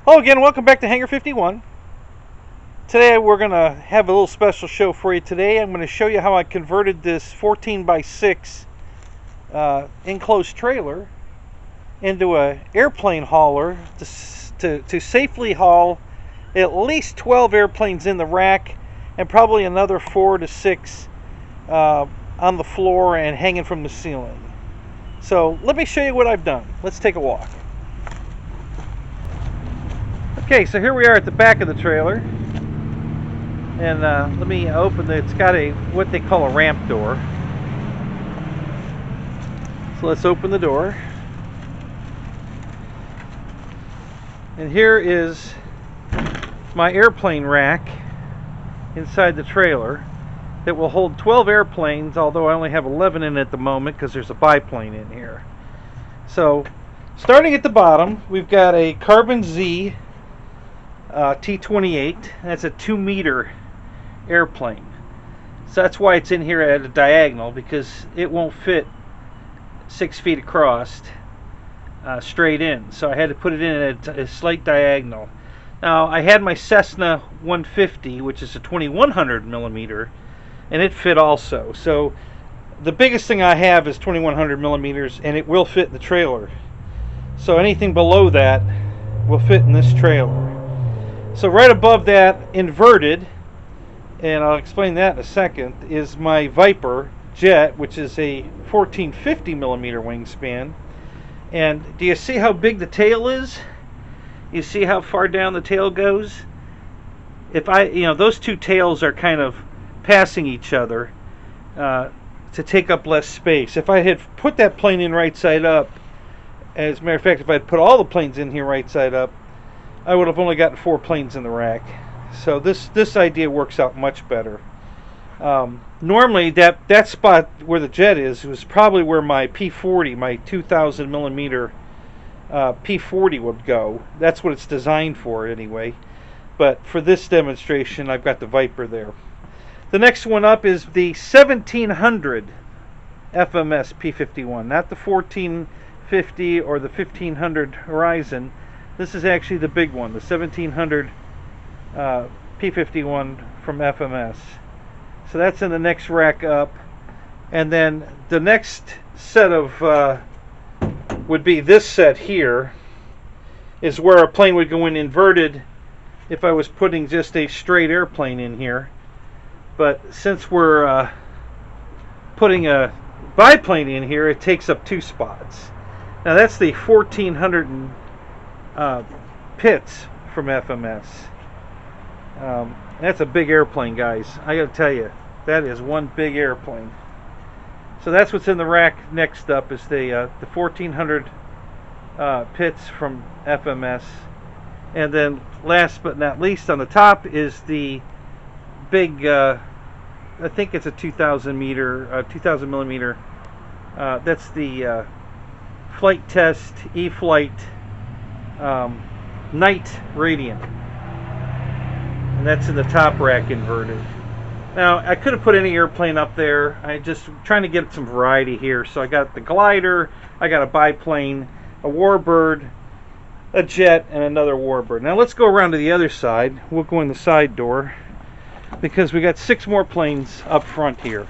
Hello again, welcome back to Hangar 51. Today we're going to have a little special show for you today. I'm going to show you how I converted this 14x6 enclosed trailer into an airplane hauler to safely haul at least 12 airplanes in the rack and probably another 4 to 6 on the floor and hanging from the ceiling. So let me show you what I've done. Let's take a walk. Okay, so here we are at the back of the trailer, and let me open it. It's got what they call a ramp door. So let's open the door, and here is my airplane rack inside the trailer that will hold 12 airplanes, although I only have 11 in it at the moment because there's a biplane in here. So starting at the bottom, we've got a Carbon Z T-28. That's a 2-meter airplane, so that's why it's in here at a diagonal, because it won't fit 6 feet across straight in, so I had to put it in at a slight diagonal. Now I had my Cessna 150, which is a 2100 millimeter, and it fit also. So the biggest thing I have is 2100 millimeters, and it will fit in the trailer. So anything below that will fit in this trailer. So right above that, inverted, and I'll explain that in a second, is my Viper jet, which is a 1450 millimeter wingspan. And do you see how big the tail is? You see how far down the tail goes? If those two tails are kind of passing each other to take up less space. If I had put that plane in right side up, as a matter of fact, if I had put all the planes in here right side up, I would have only gotten 4 planes in the rack. So this idea works out much better. Normally that spot where the jet is was probably where my P40, my 2000 millimeter P40 would go. That's what it's designed for anyway. But for this demonstration, I've got the Viper there. The next one up is the 1700 FMS P51, not the 1450 or the 1500 Horizon. This is actually the big one, the 1700 P51 from FMS. So that's in the next rack up. And then the next set of would be this set here, is where a plane would go in inverted if I was putting just a straight airplane in here. But since we're putting a biplane in here, it takes up 2 spots. Now that's the 1400 Pitts from FMS. That's a big airplane, guys. I gotta tell you, that is one big airplane. So that's what's in the rack. Next up is the 1400 Pitts from FMS, and then last but not least, on the top is the big. I think it's a 2000 millimeter. That's the Flight Test E-Flight Night Radiant, and that's in the top rack inverted. Now I could have put any airplane up there. I just trying to get some variety here. So I got the glider, I got a biplane, a warbird, a jet, and another warbird. Now let's go around to the other side. We'll go in the side door because we got 6 more planes up front here,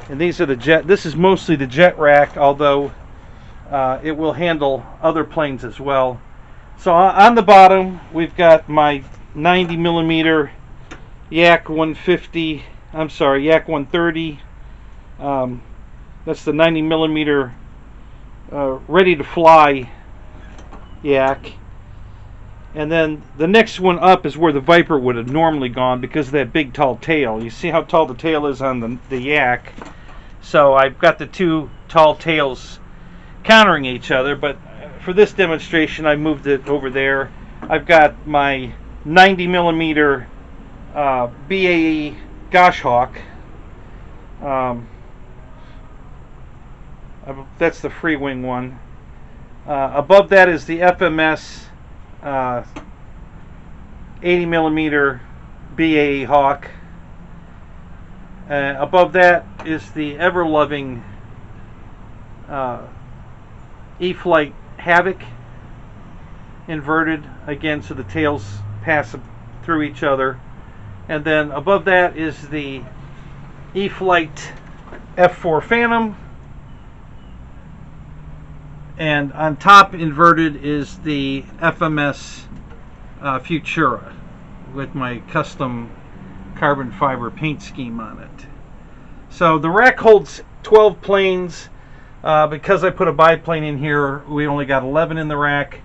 and these are the jet. This is mostly the jet rack, although it will handle other planes as well. So on the bottom, we've got my 90 millimeter Yak 150. I'm sorry, Yak 130. That's the 90 millimeter ready to fly Yak. And then the next one up is where the Viper would have normally gone because of that big tall tail. You see how tall the tail is on the Yak. So I've got the 2 tall tails countering each other, but for this demonstration I moved it over there. I've got my 90 millimeter BAE Goshawk. That's the free wing one. Above that is the FMS 80 millimeter BAE Hawk. Above that is the ever-loving E-Flight Havoc. inverted again, so the tails pass through each other. And then above that is the E-flite F4 Phantom, and on top inverted is the FMS Futura with my custom carbon fiber paint scheme on it. So the rack holds 12 planes. Because I put a biplane in here, we only got 11 in the rack.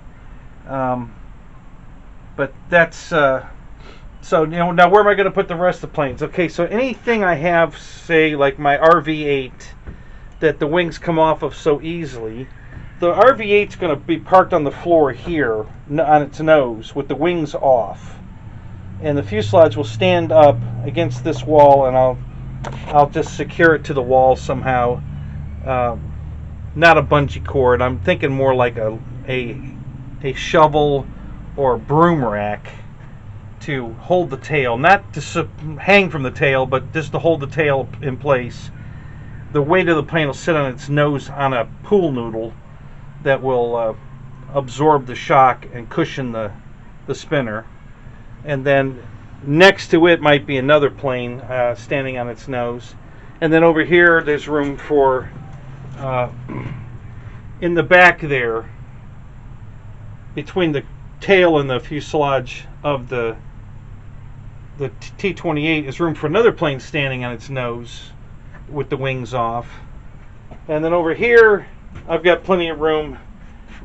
But that's so, you know, now where am I going to put the rest of the planes? Okay, so anything I have, say like my RV8 that the wings come off of so easily, the RV8 is going to be parked on the floor here on its nose with the wings off, and the fuselage will stand up against this wall, and I'll just secure it to the wall somehow. Not a bungee cord. I'm thinking more like a shovel or broom rack to hold the tail, not to hang from the tail, but just to hold the tail in place. The weight of the plane will sit on its nose on a pool noodle that will absorb the shock and cushion the spinner. And then next to it might be another plane standing on its nose. And then over here there's room for in the back there, between the tail and the fuselage of the T-28, is room for another plane standing on its nose with the wings off. And then over here I've got plenty of room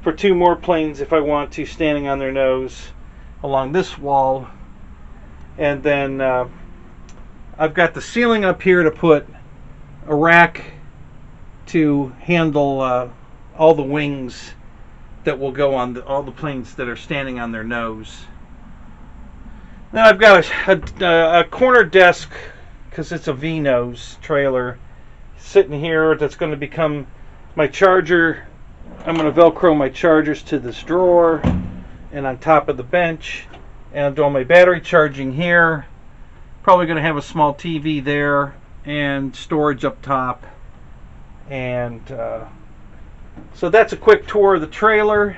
for 2 more planes if I want to, standing on their nose along this wall. And then I've got the ceiling up here to put a rack to handle all the wings that will go on all the planes that are standing on their nose. Now I've got a corner desk, because it's a V-nose trailer, sitting here that's going to become my charger. I'm going to Velcro my chargers to this drawer and on top of the bench, and I'm doing my battery charging here. Probably going to have a small TV there and storage up top. And so that's a quick tour of the trailer.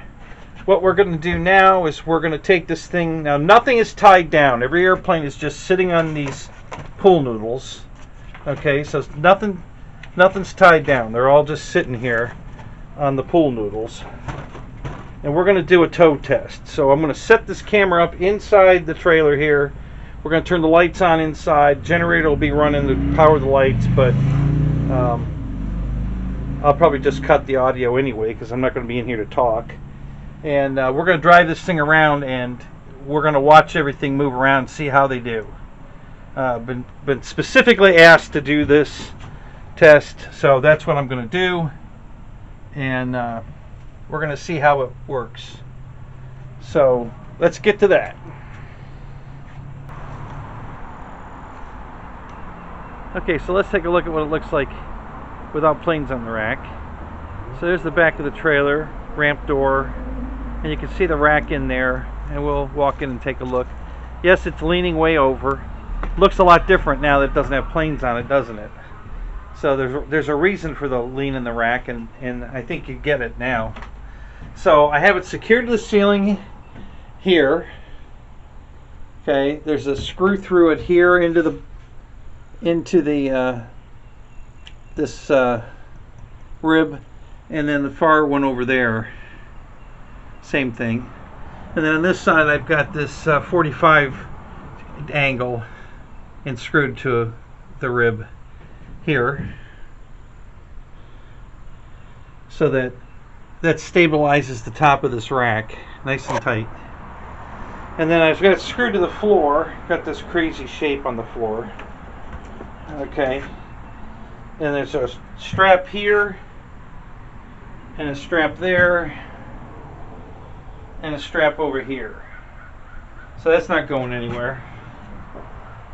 What we're going to do now is we're going to take this thing. Now nothing is tied down. Every airplane is just sitting on these pool noodles. Okay, so nothing's tied down. They're all just sitting here on the pool noodles. And we're going to do a tow test. So I'm going to set this camera up inside the trailer here. We're going to turn the lights on inside. Generator will be running to power the lights, but I'll probably just cut the audio anyway, because I'm not going to be in here to talk. And we're going to drive this thing around, and we're going to watch everything move around and see how they do. Been specifically asked to do this test, so that's what I'm going to do. And we're going to see how it works. So let's get to that. Okay, so let's take a look at what it looks like without planes on the rack. So there's the back of the trailer, ramp door, and you can see the rack in there, and we'll walk in and take a look. Yes, it's leaning way over. Looks a lot different now that it doesn't have planes on it, doesn't it? So there's a reason for the lean in the rack, and I think you get it now. So I have it secured to the ceiling here. Okay, there's a screw through it here into this rib, and then the far one over there, same thing. And then on this side I've got this 45 angle and screwed to the rib here, so that stabilizes the top of this rack nice and tight. And then I've got it screwed to the floor. Got this crazy shape on the floor. Okay, and there's a strap here, and a strap there, and a strap over here. So that's not going anywhere.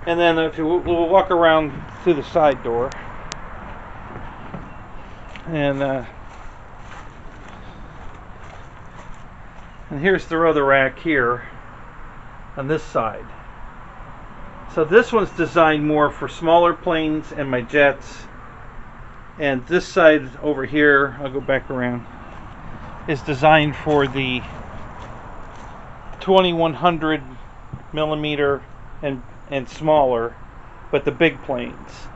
And then if we'll walk around through the side door, and here's the other rack here on this side. So this one's designed more for smaller planes and my jets, and this side over here, I'll go back around, is designed for the 2100 millimeter and smaller, but the big planes.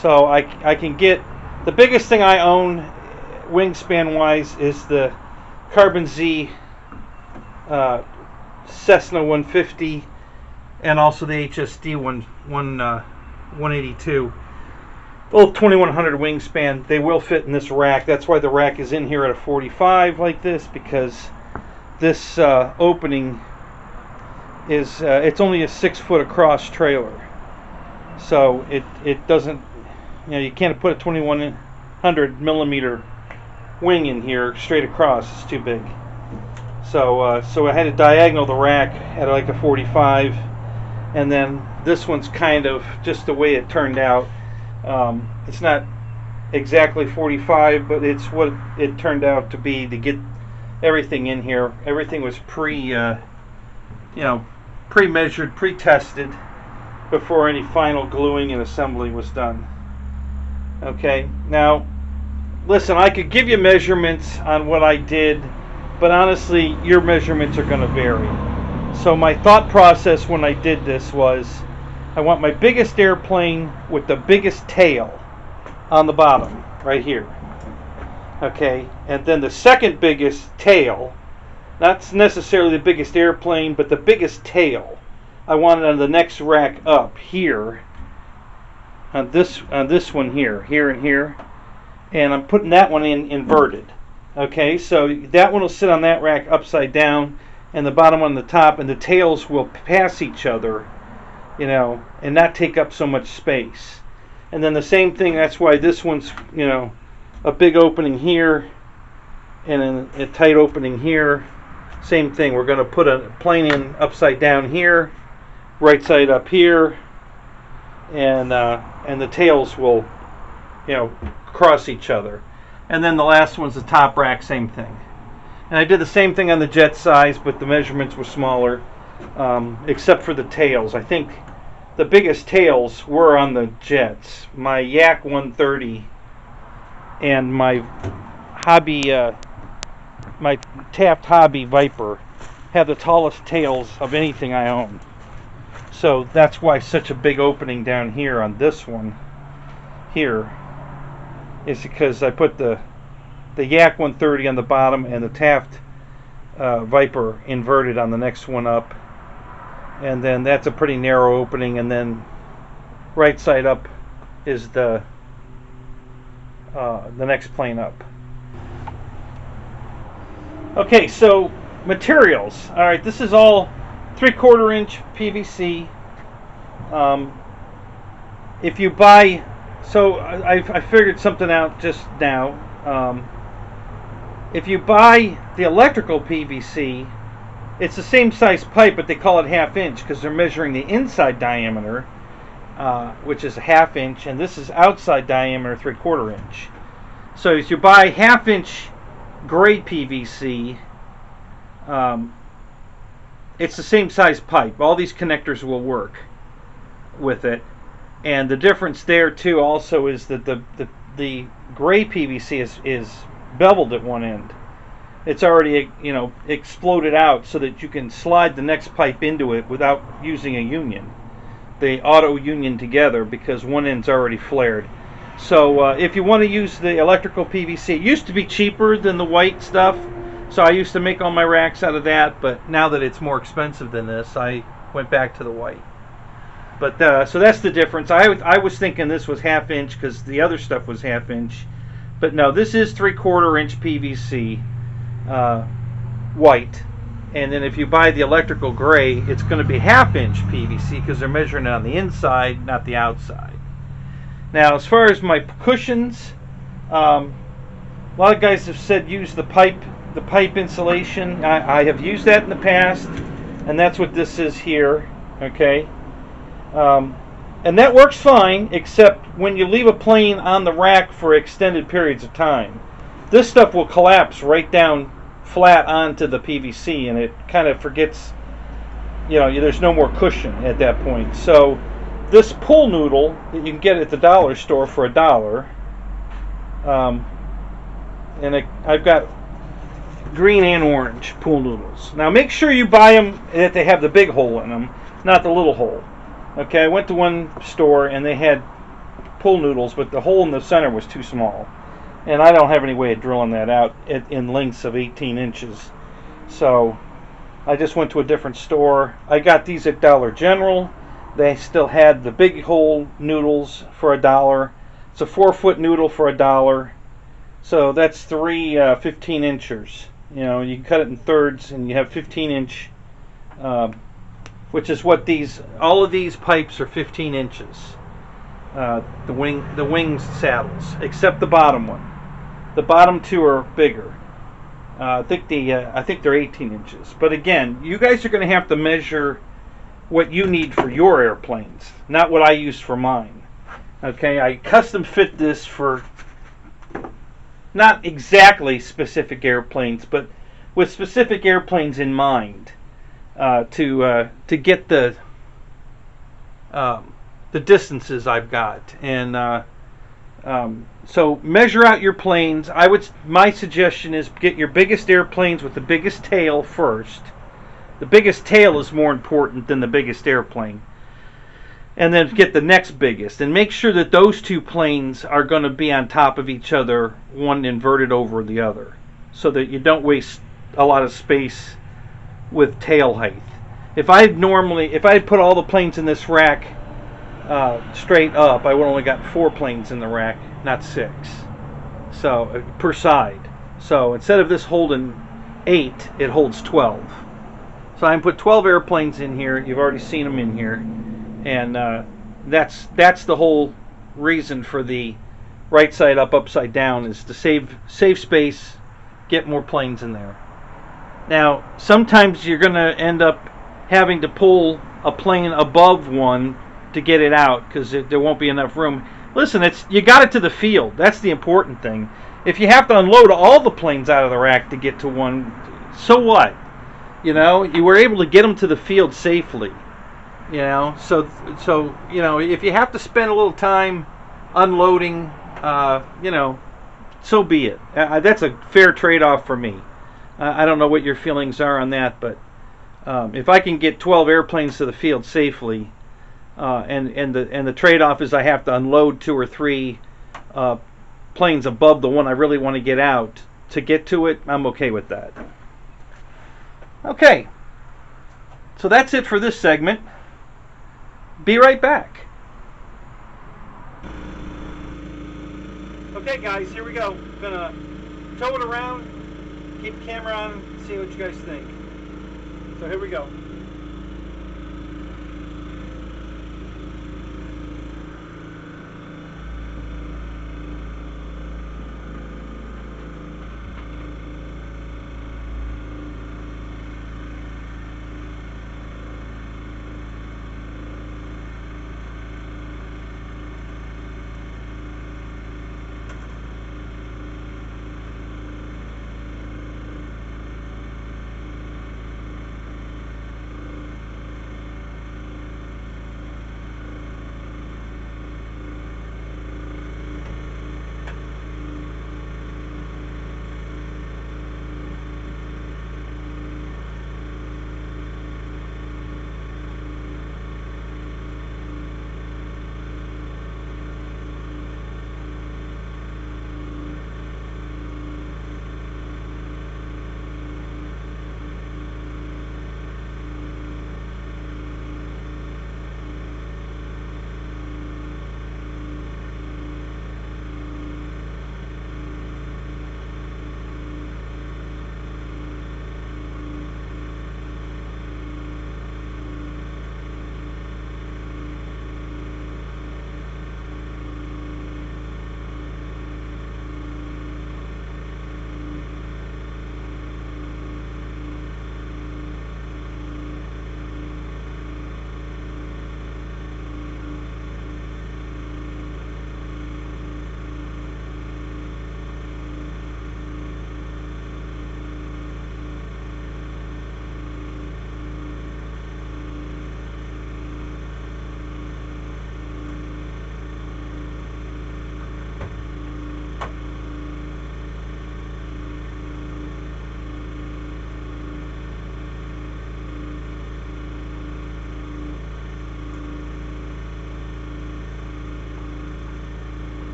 So I can get, the biggest thing I own wingspan wise is the Carbon Z Cessna 150 and also the HSD 182. Both 2100 wingspan. They will fit in this rack. That's why the rack is in here at a 45 like this, because this opening is it's only a 6 foot across trailer, so it doesn't, you know, you can't put a 2100 millimeter wing in here straight across. It's too big. So so I had to diagonal the rack at like a 45, and then this one's kind of just the way it turned out. It's not exactly 45, but it's what it turned out to be to get everything in here. Everything was pre-measured, pre-tested before any final gluing and assembly was done. Okay, now listen, I could give you measurements on what I did, but honestly your measurements are going to vary. So my thought process when I did this was, I want my biggest airplane with the biggest tail on the bottom right here. Okay, and then the second biggest tail, not necessarily the biggest airplane, but the biggest tail, I want it on the next rack up here, on this one here, and here, and I'm putting that one in inverted. Okay, so that one will sit on that rack upside down, and the bottom one on the top, and the tails will pass each other, you know, and not take up so much space. And then the same thing, that's why this one's, you know, a big opening here and a tight opening here. Same thing, we're going to put a plane in upside down here, right side up here, and the tails will, you know, cross each other. And then the last one's the top rack, same thing. And I did the same thing on the jet size, but the measurements were smaller, except for the tails. I think the biggest tails were on the jets. My Yak 130 and my Hobby, my Taft Hobby Viper have the tallest tails of anything I own. So that's why such a big opening down here on this one here is because I put the Yak 130 on the bottom and the Taft Viper inverted on the next one up, and then that's a pretty narrow opening, and then right side up is the next plane up. Okay, so materials. All right, this is all 3/4 inch PVC. If you buy, so I figured something out just now. If you buy the electrical PVC, it's the same size pipe, but they call it 1/2 inch because they're measuring the inside diameter, which is a 1/2 inch, and this is outside diameter 3/4 inch. So if you buy 1/2 inch grade PVC, it's the same size pipe. All these connectors will work with it, and the difference there too also is that the gray PVC is beveled at one end. It's already, you know, exploded out so that you can slide the next pipe into it without using a union. They auto union together because one end's already flared. So if you want to use the electrical PVC, it used to be cheaper than the white stuff, so I used to make all my racks out of that, but now that it's more expensive than this, I went back to the white. But so that's the difference. I was thinking this was 1/2 inch because the other stuff was 1/2 inch, but no, this is 3/4 inch PVC white, and then if you buy the electrical gray, it's going to be 1/2 inch PVC because they're measuring it on the inside, not the outside. Now, as far as my cushions, a lot of guys have said use the pipe insulation. I have used that in the past, and that's what this is here. Okay, and that works fine, except when you leave a plane on the rack for extended periods of time. This stuff will collapse right down flat onto the PVC, and it kind of forgets, you know, there's no more cushion at that point. So this pull noodle that you can get at the dollar store for $1, and I've got green and orange pool noodles. Now make sure you buy them that they have the big hole in them, not the little hole. Okay, I went to one store and they had pool noodles, but the hole in the center was too small. And I don't have any way of drilling that out in lengths of 18 inches. So I just went to a different store. I got these at Dollar General. They still had the big hole noodles for $1. It's a 4-foot noodle for $1. So that's three 15 inchers. You know, you can cut it in thirds and you have 15 inch, which is what all of these pipes are 15 inches. The wing saddles, except the bottom one. The bottom two are bigger. I think they're 18 inches. But again, you guys are going to have to measure what you need for your airplanes, not what I use for mine. Okay, I custom fit this for not exactly specific airplanes, but with specific airplanes in mind, to get the distances I've got. And so measure out your planes. My suggestion is get your biggest airplanes with the biggest tail first. The biggest tail is more important than the biggest airplane. And then get the next biggest. And make sure that those two planes are going to be on top of each other, one inverted over the other, so that you don't waste a lot of space with tail height. If I had put all the planes in this rack straight up, I would only got 4 planes in the rack, not 6. So per side. So instead of this holding 8, it holds 12. So I put 12 airplanes in here. You've already seen them in here, and that's the whole reason for the right side up, upside down, is to save space, get more planes in there. Now sometimes you're going to end up having to pull a plane above one to get it out because there won't be enough room. Listen, you got it to the field. That's the important thing. If you have to unload all the planes out of the rack to get to one, so what? You know, you were able to get them to the field safely. You know, so you know, if you have to spend a little time unloading, you know, so be it. That's a fair trade-off for me. I don't know what your feelings are on that, but if I can get 12 airplanes to the field safely, and the trade-off is I have to unload 2 or 3 planes above the one I really want to get out to get to it, I'm okay with that. Okay, so that's it for this segment. Be right back. Okay guys, here we go. Gonna tow it around, keep the camera on, see what you guys think. So here we go.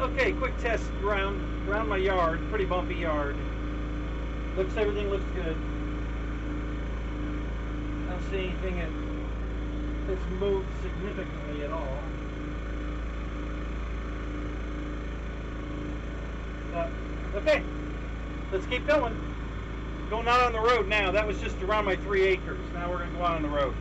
Okay, quick test around my yard. Pretty bumpy yard. Everything looks good. I don't see anything that's moved significantly at all. Okay, let's keep going. Going out on the road now. That was just around my 3 acres. Now we're going to go out on the road.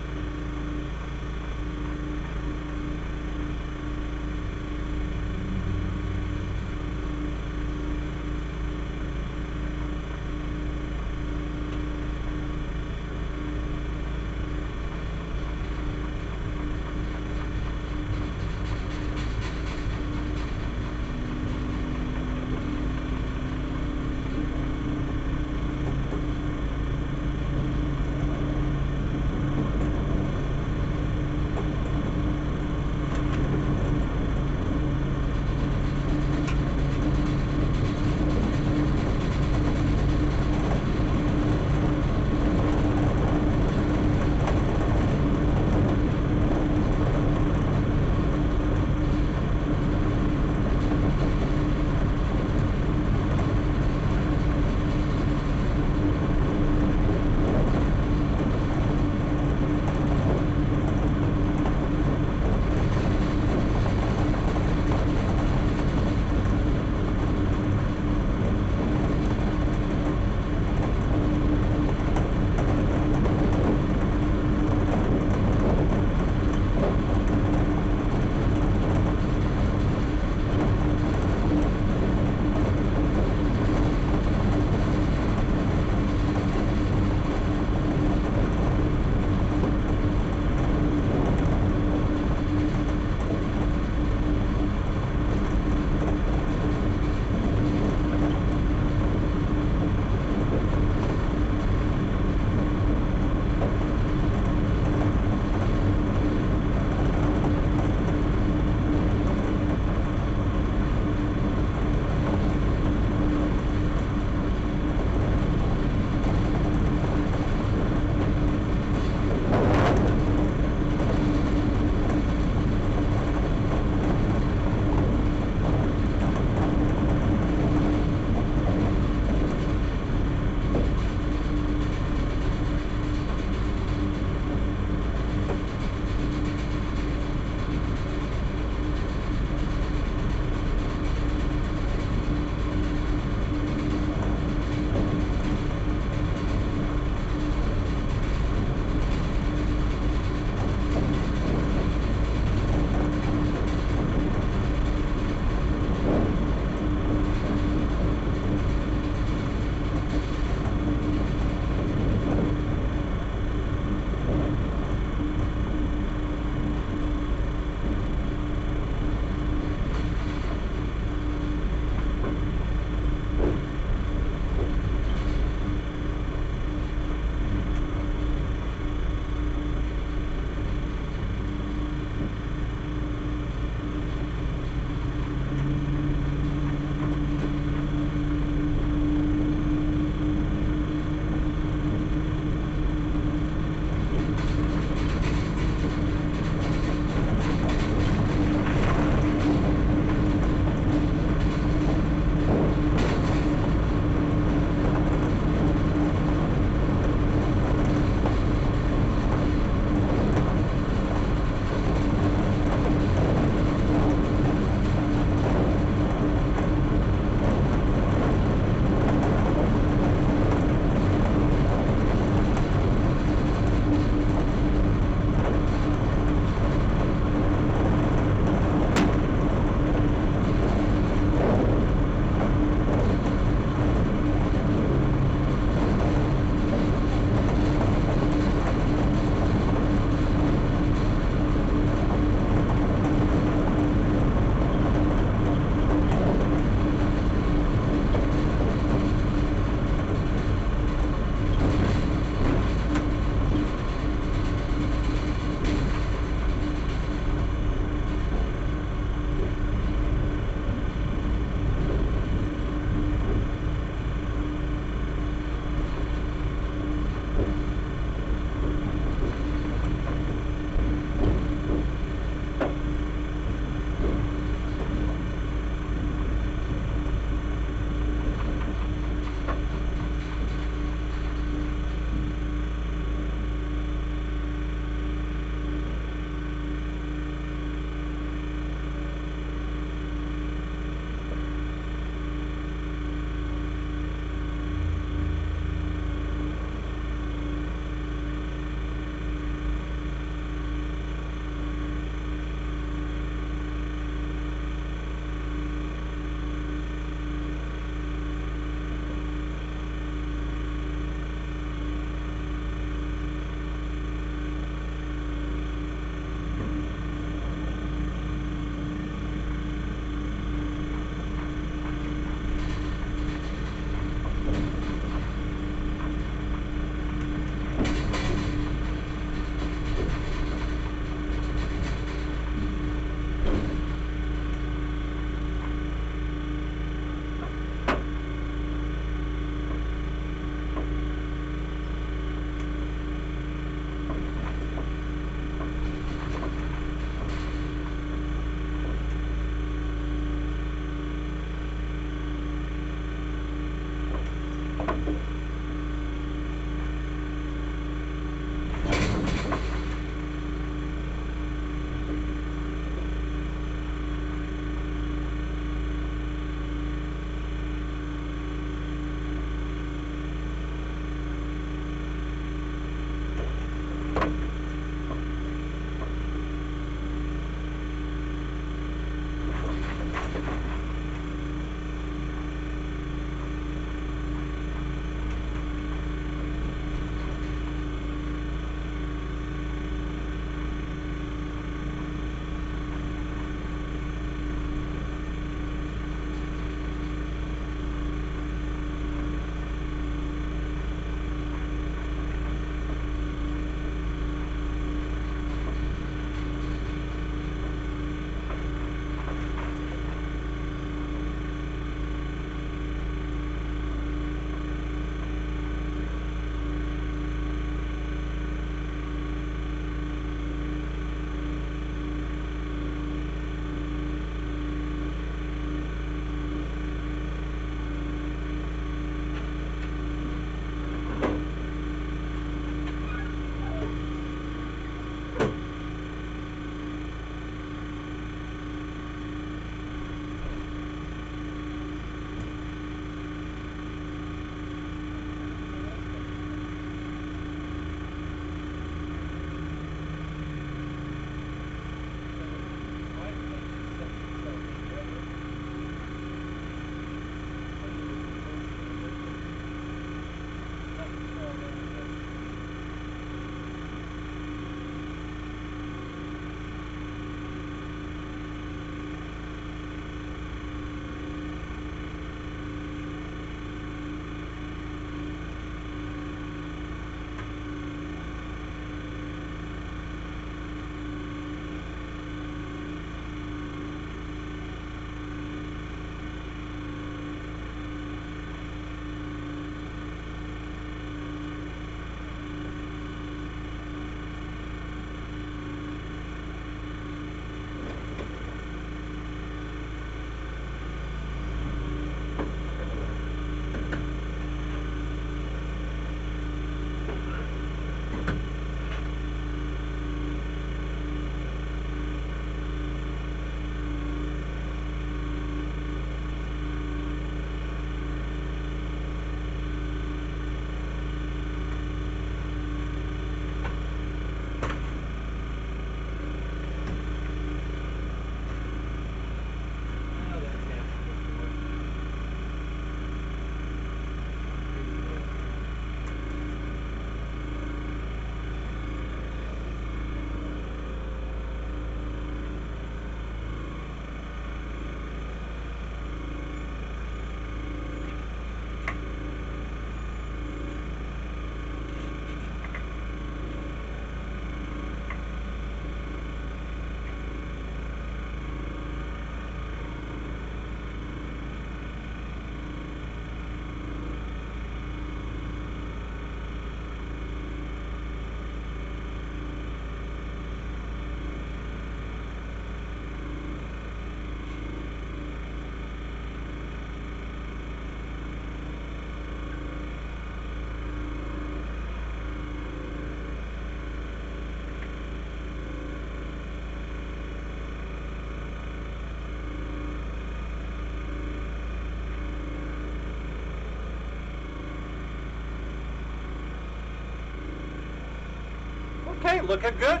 looking good.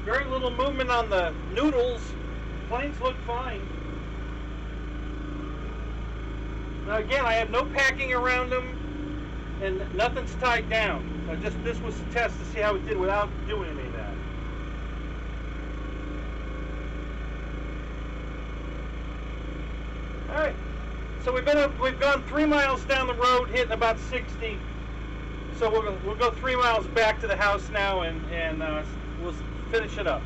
Very little movement on the noodles. Planes look fine. Now again, I have no packing around them, and nothing's tied down. This was a test to see how it did without doing any of that. All right, so we've gone 3 miles down the road, hitting about 60. So we'll go 3 miles back to the house now, and we'll finish it up.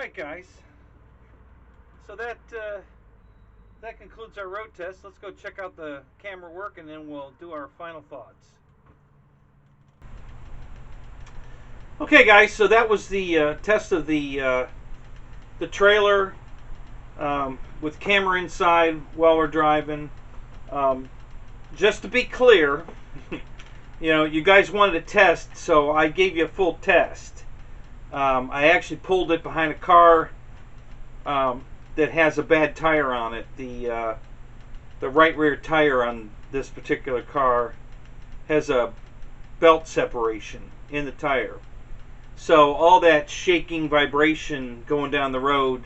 Alright guys, so that concludes our road test. Let's go check out the camera work and then we'll do our final thoughts. Okay guys, so that was the test of the trailer with camera inside while we're driving. Just to be clear, you know, you guys wanted a test, so I gave you a full test. I actually pulled it behind a car that has a bad tire on it. The right rear tire on this particular car has a belt separation in the tire. So all that shaking vibration going down the road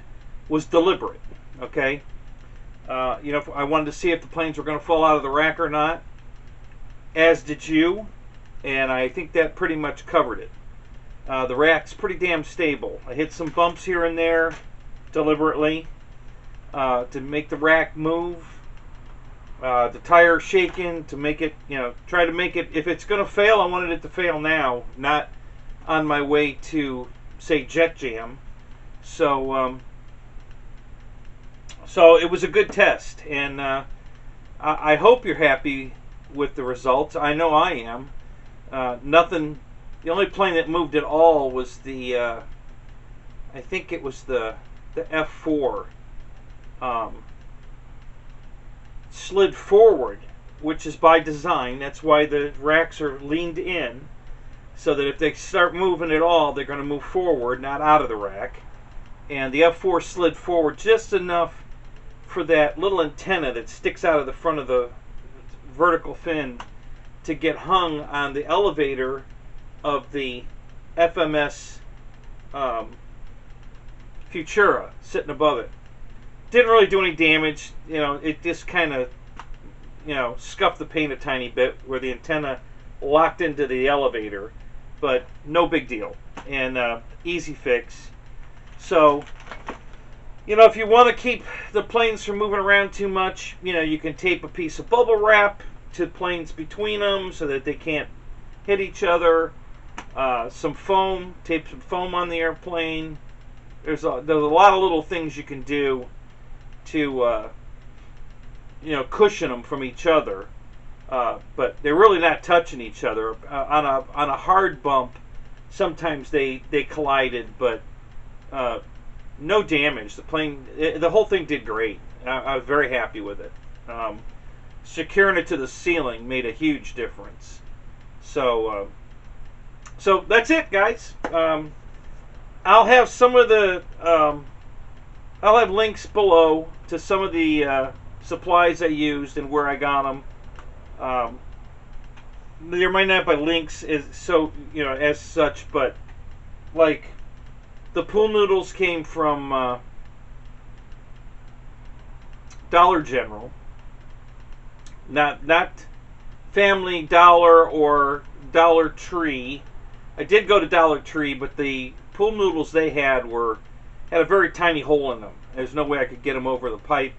was deliberate, okay? You know, I wanted to see if the planes were going to fall out of the rack or not, as did you, and I think that pretty much covered it. The rack's pretty damn stable. I hit some bumps here and there deliberately to make the rack move. The tire shaking to make it, you know, try to make it, if it's going to fail, I wanted it to fail now, not on my way to, say, jet jam. So so it was a good test, and I hope you're happy with the results. I know I am. Nothing. The only plane that moved at all was the I think it was the F4 slid forward, which is by design. That's why the racks are leaned in, so that if they start moving at all, they're going to move forward, not out of the rack. And the F4 slid forward just enough for that little antenna that sticks out of the front of the vertical fin to get hung on the elevator of the FMS Futura sitting above it. Didn't really do any damage. You know, it just kind of, you know, scuffed the paint a tiny bit where the antenna locked into the elevator, but no big deal, and easy fix. So, you know, if you want to keep the planes from moving around too much, you know, you can tape a piece of bubble wrap to planes between them so that they can't hit each other. Some foam, tape some foam on the airplane. There's a lot of little things you can do to you know, cushion them from each other, but they're really not touching each other. On a hard bump, sometimes they collided, but no damage. The plane, the whole thing did great. I was very happy with it. Securing it to the ceiling made a huge difference. So so that's it, guys. I'll have some of the I'll have links below to some of the supplies I used and where I got them. There might not be links as so, you know, as such, but like the pool noodles came from Dollar General, not Family Dollar or Dollar Tree. I did go to Dollar Tree, but the pool noodles they had had a very tiny hole in them. There's no way I could get them over the pipe.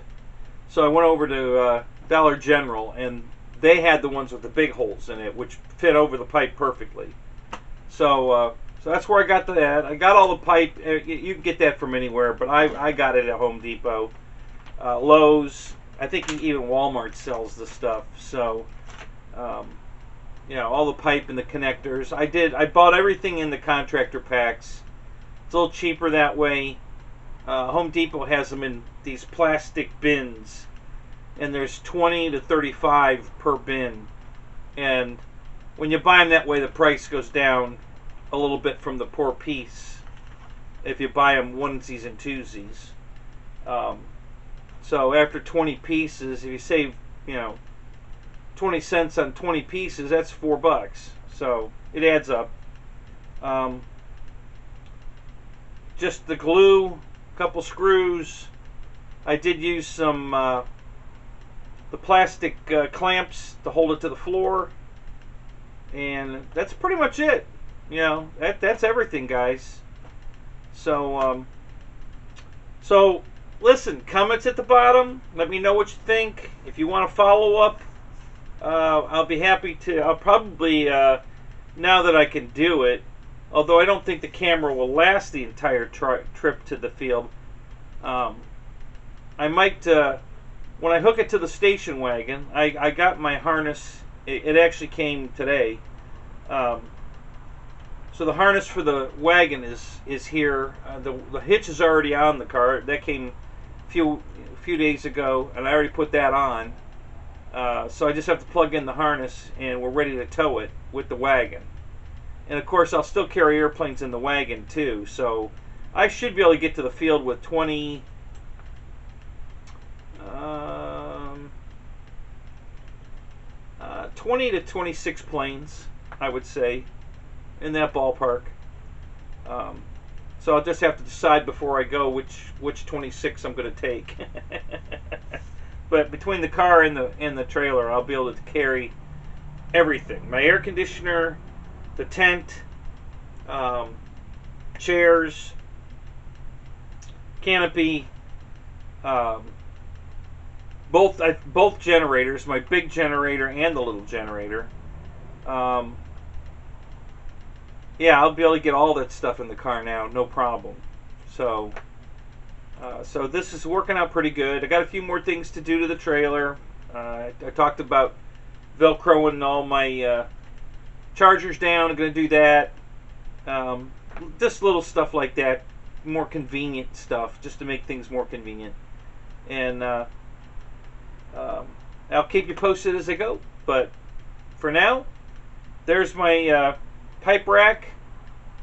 So I went over to Dollar General, and they had the ones with the big holes in it, which fit over the pipe perfectly. So so that's where I got that. I got all the pipe. You can get that from anywhere, but I got it at Home Depot, Lowe's. I think even Walmart sells the stuff. So you know, all the pipe and the connectors. I bought everything in the contractor packs. It's a little cheaper that way. Home Depot has them in these plastic bins, and there's 20 to 35 per bin. And when you buy them that way, the price goes down a little bit from the per piece if you buy them onesies and twosies. So after 20 pieces, if you save, you know, 20 cents on 20 pieces, that's $4. So it adds up. Just the glue, a couple screws. I did use some the plastic clamps to hold it to the floor, and that's pretty much it. You know, that's everything, guys. So so listen, comments at the bottom. Let me know what you think. If you want to follow up, I'll be happy to. I'll probably now that I can do it, although I don't think the camera will last the entire trip to the field. I might, when I hook it to the station wagon, I got my harness. It actually came today. So the harness for the wagon is here. The hitch is already on the car. That came a few days ago, and I already put that on. So I just have to plug in the harness, and we're ready to tow it with the wagon. And of course, I'll still carry airplanes in the wagon too. So I should be able to get to the field with 20 to 26 planes, I would say, in that ballpark. So I'll just have to decide before I go which 26 I'm going to take. But between the car and the trailer, I'll be able to carry everything: my air conditioner, the tent, chairs, canopy, both generators, my big generator and the little generator. Yeah, I'll be able to get all that stuff in the car now, no problem. So this is working out pretty good. I got a few more things to do to the trailer. I talked about Velcroing all my chargers down. I'm going to do that. Just little stuff like that, more convenient stuff, just to make things more convenient. And I'll keep you posted as I go. But for now, there's my pipe rack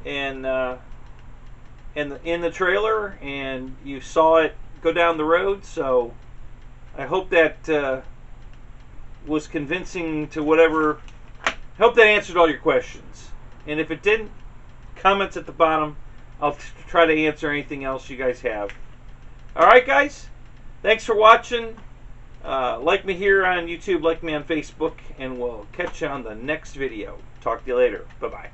and in the trailer, and you saw it go down the road. So I hope that was convincing to whatever. I hope that answered all your questions. And if it didn't, comments at the bottom. I'll try to answer anything else you guys have. Alright guys, thanks for watching. Like me here on YouTube, like me on Facebook, and we'll catch you on the next video. Talk to you later. Bye-bye.